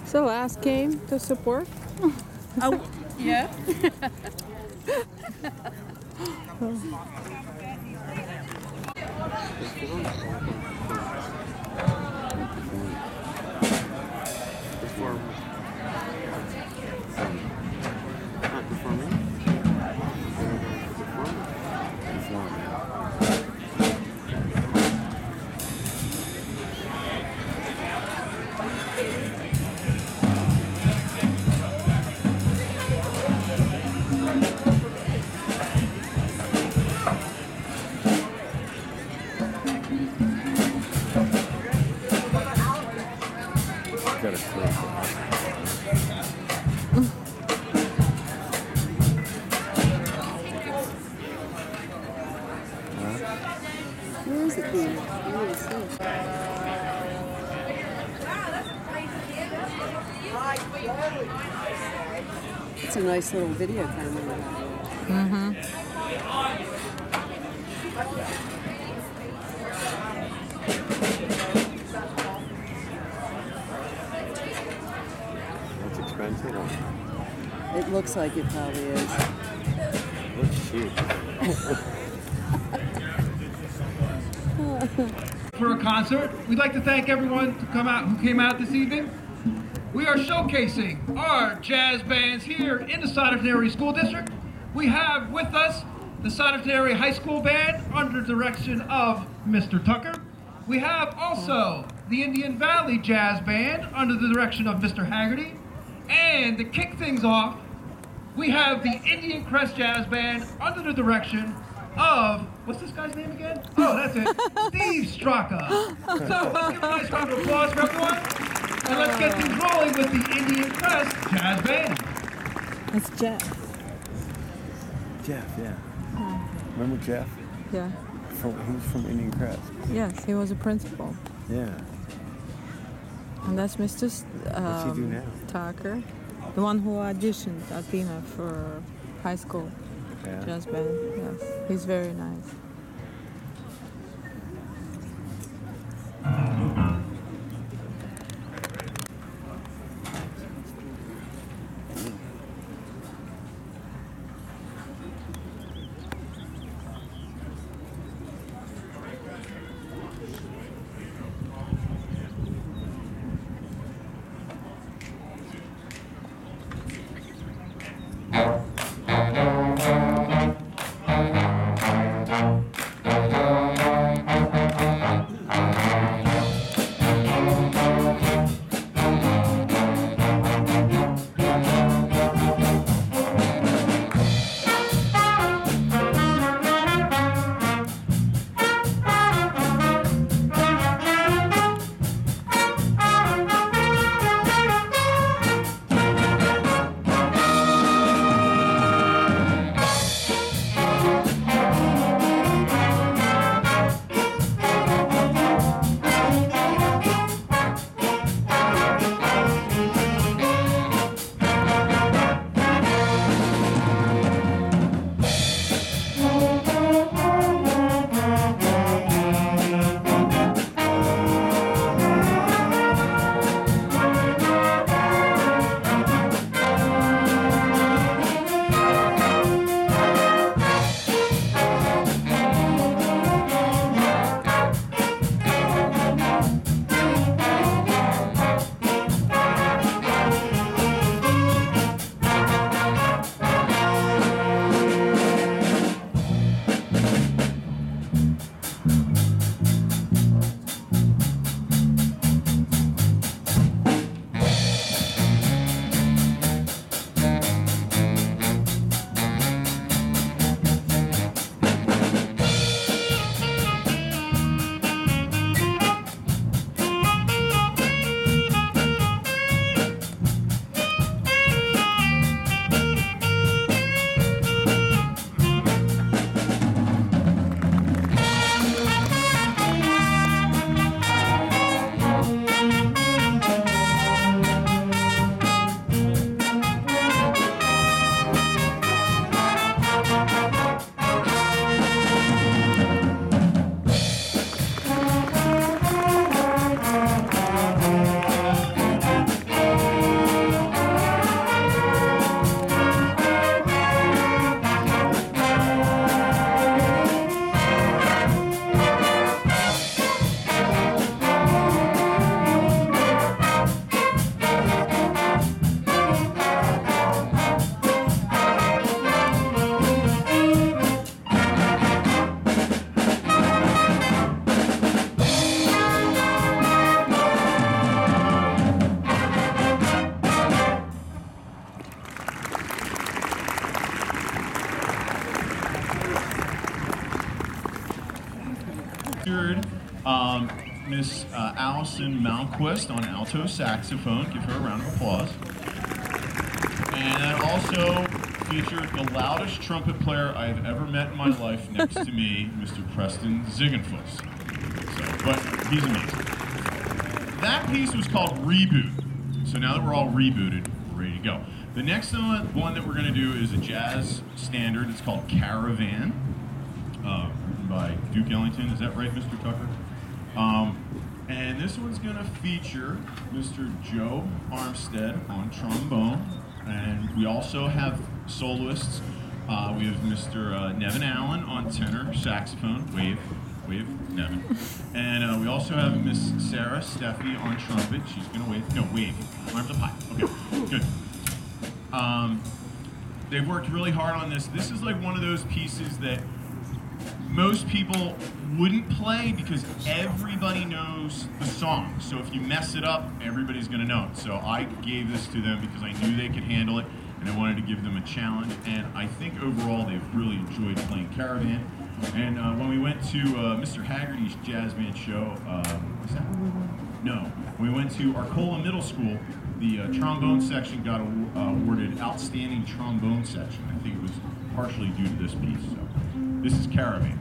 So Ash came to support? Oh, yeah. Where is the key? Where is it? It's a nice little video camera. Mm-hmm. That's expensive. It looks like it probably is. Looks cheap. For a concert, we'd like to thank everyone who came out this evening. We are showcasing our jazz bands here in the Souderton Area School District. We have with us the Souderton Area High School Band under the direction of Mr. Tucker. We have also the Indian Valley Jazz Band under the direction of Mr. Haggerty. And to kick things off, we have the Indian Crest Jazz Band under the direction of, what's this guy's name again? Oh, that's it, Steve Straka. So let's give a nice round of applause for everyone. And let's get things rolling with the Indian Crest Jazz Band. That's Jeff. Jeff, yeah. Remember Jeff? Yeah. He was from Indian Crest. Yes, he was a principal. Yeah. And that's Mr. What's he do now? Tucker, the one who auditioned Athena for high school jazz band. Yes, he's very nice. featured Miss Allison Malmquist on alto saxophone. Give her a round of applause. And that also featured the loudest trumpet player I've ever met in my life next to me, Mr. Preston Ziegenfuss. So, but he's amazing. That piece was called Reboot. So now that we're all rebooted, we're ready to go. The next one that we're going to do is a jazz standard. It's called Caravan, written by Duke Ellington. Is that right, Mr. Tucker? And this one's going to feature Mr. Joe Armstead on trombone. And we also have soloists. We have Mr. Nevin Allen on tenor saxophone. Wave, Nevin. And we also have Miss Sarah Steffi on trumpet. She's going to wave. No, wave. Arms up high. Okay, good. They've worked really hard on this. This is like one of those pieces that most people wouldn't play because everybody knows the song. So if you mess it up, everybody's going to know it. So I gave this to them because I knew they could handle it, and I wanted to give them a challenge. And I think overall they've really enjoyed playing Caravan. And when we went to Mr. Haggerty's jazz band show, was that? No. When we went to Arcola Middle School, the trombone section got awarded Outstanding Trombone Section. I think it was partially due to this piece. So this is Caravan.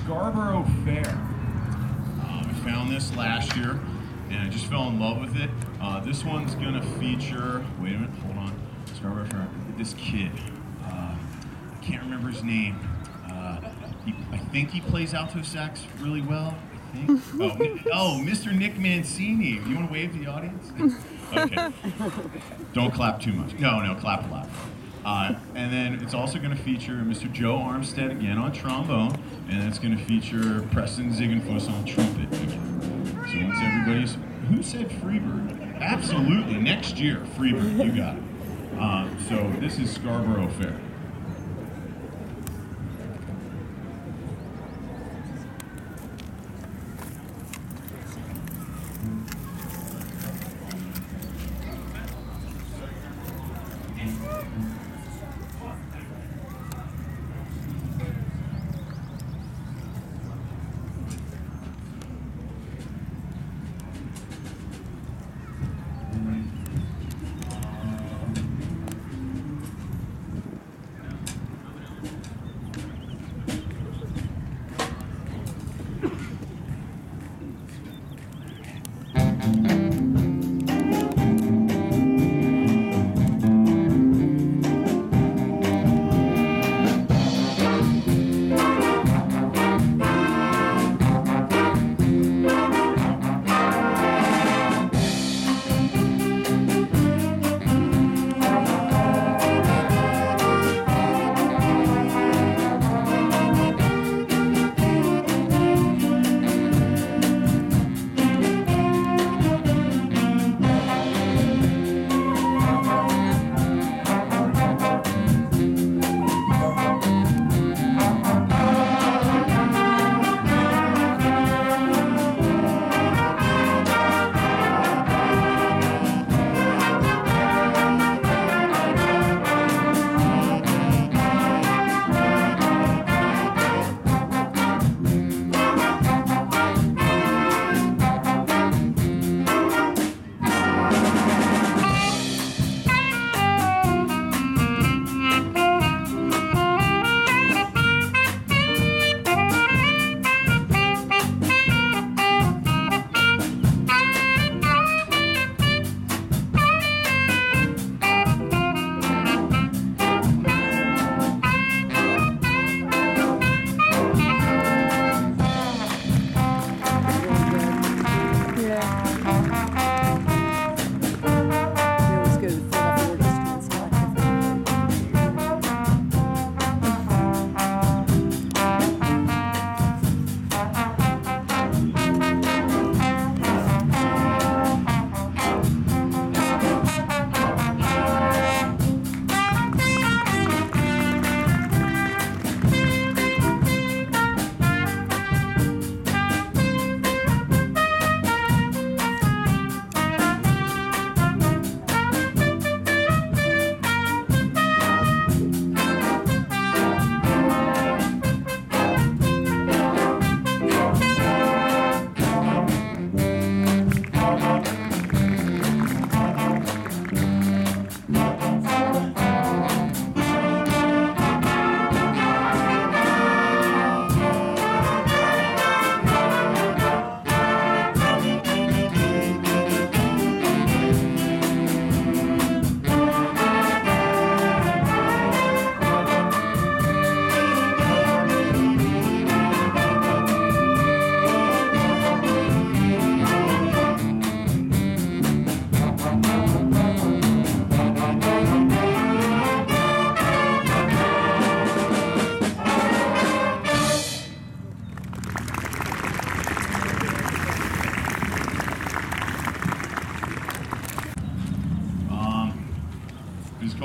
Scarborough Fair. I found this last year, and I just fell in love with it. This one's gonna feature, wait a minute, hold on. Scarborough Fair, this kid. I can't remember his name. I think he plays alto sax really well. I think. Oh, Mr. Nick Mancini. You want to wave to the audience? Okay. Don't clap too much. No, clap a lot. And then it's also going to feature Mr. Joe Armstead again on trombone, and it's going to feature Preston Ziegenfuss on trumpet again. So once everybody's, who said Freebird? Absolutely, next year, Freebird, you got it. So this is Scarborough Fair.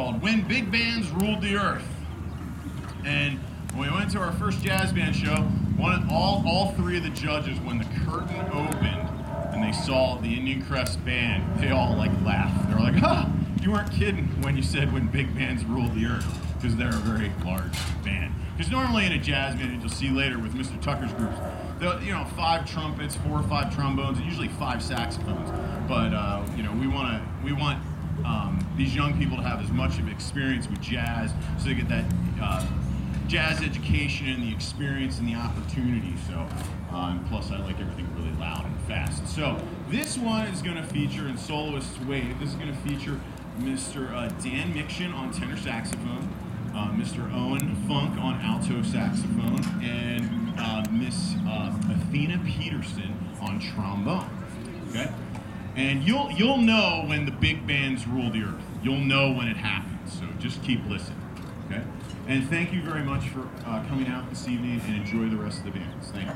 called When Big Bands Ruled the Earth. And when we went to our first jazz band show, all three of the judges, when the curtain opened and they saw the Indian Crest band, they all like laughed. They were like, "Ha! You weren't kidding when you said when big bands ruled the earth," because they're a very large band. Because normally in a jazz band, you'll see later with Mr. Tucker's groups, 5 trumpets, 4 or 5 trombones, and usually 5 saxophones. But we want these young people to have as much of experience with jazz, so they get that jazz education and the experience and the opportunity. So, and plus I like everything really loud and fast. So this one is going to feature in soloist's wave. This is going to feature Mr. Dan Miction on tenor saxophone, Mr. Owen Funk on alto saxophone, and Miss Athena Peterson on trombone. Okay, and you'll know when the big bands rule the earth. You'll know when it happens. So just keep listening. Okay, and thank you very much for coming out this evening, and enjoy the rest of the bands. Thank you.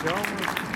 Y'all